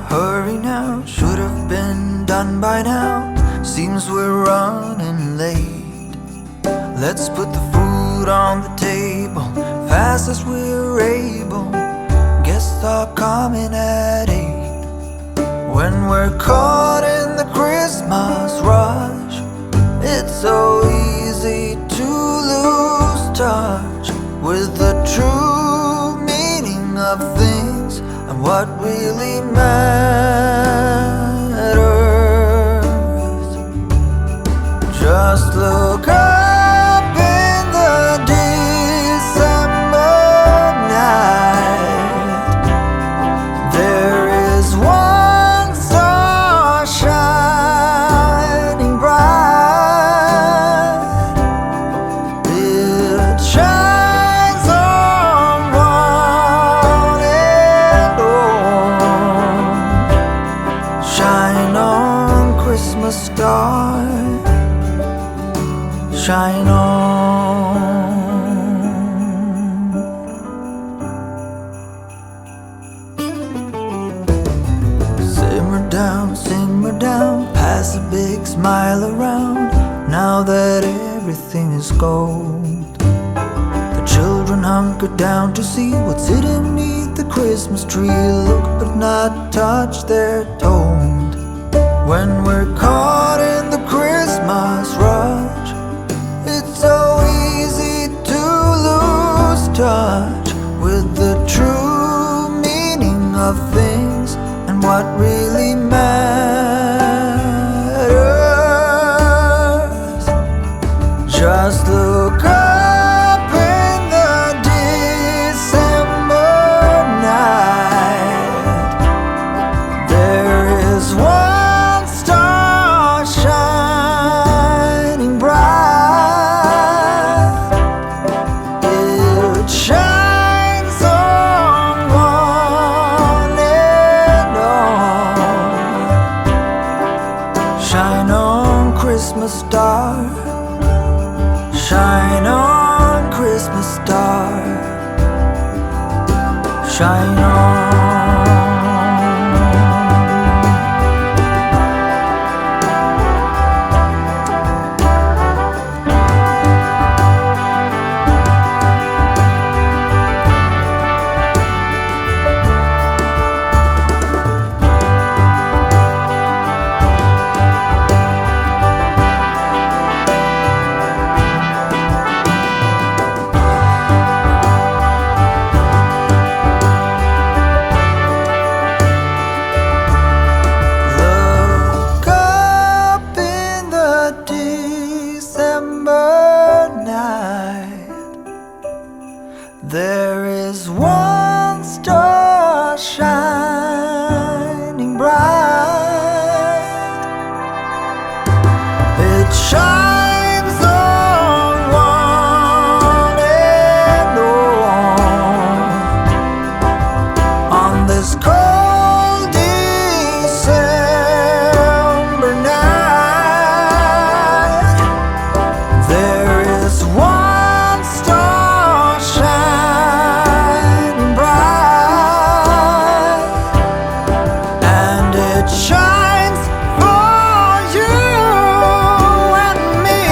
hurry now, should have been done by now. Seems we're running late. Let's put the food on the table, fast as we're able. Guests are coming at 8. When we're caught in the Christmas rush, it's so easy to lose touch with the true meaning of things and what really matters. Just look up in the December night. There is one star shining bright. It shines on one and all. Shine on, Christmas star. Shine on. Simmer down, pass a big smile around. Now that everything is gold, the children hunker down to see what's hidden beneath the Christmas tree. Look but not touch, they're told. When we're caught in the Christmas rush, it's so easy to lose touch with the true meaning of things and what really matters. Just look up in the December night. There is one star shining bright. It shines on one and all. Shine on, Christmas star. Shine on, Christmas star. Shine on. There is one star shining bright. It shines on one and all. On this cold December night, there is one star shining bright, and it shines for you and me.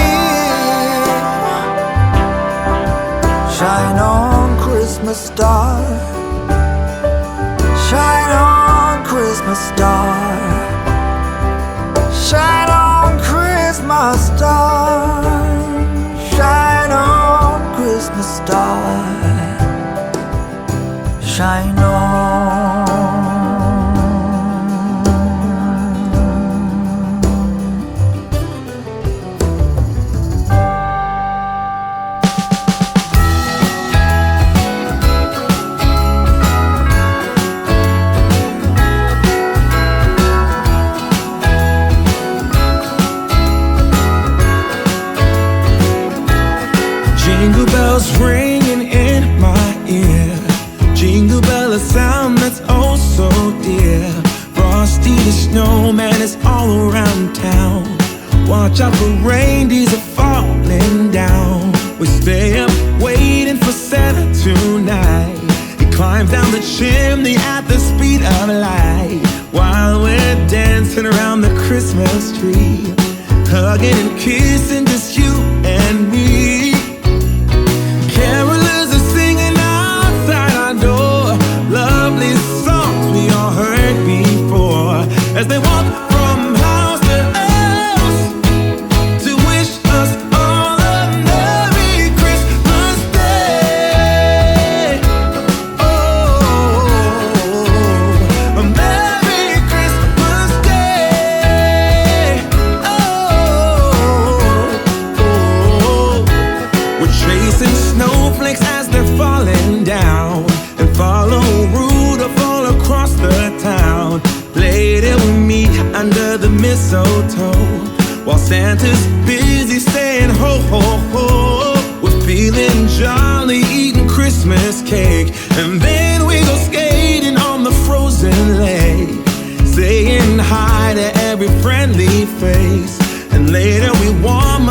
Shine on, Christmas star. Shine on, Christmas star. Shine on, Christmas star. Shine on, Christmas star. Shine on. Jingle bells ringing in my ear. Jingle bell, a sound that's oh so dear. Frosty the snowman is all around town. Watch out for reindeers are falling down. We stay up waiting for Santa tonight. He climbs down the chimney at the speed of light. while we're dancing around the Christmas tree, hugging and kissing just you and me. Carolers are singing outside our door, lovely songs we all heard before, as they walk from house to house to wish us all a Merry Christmas Day. Oh, a Merry Christmas Day. Oh, we're chasing snowflakes as they're falling down, and follow Rudolph all across the town. Later we meet under the mistletoe, while Santa's busy saying ho ho ho. We're feeling jolly, eating Christmas cake, and then we go skating on the frozen lake, saying hi to every friendly face. And later we warm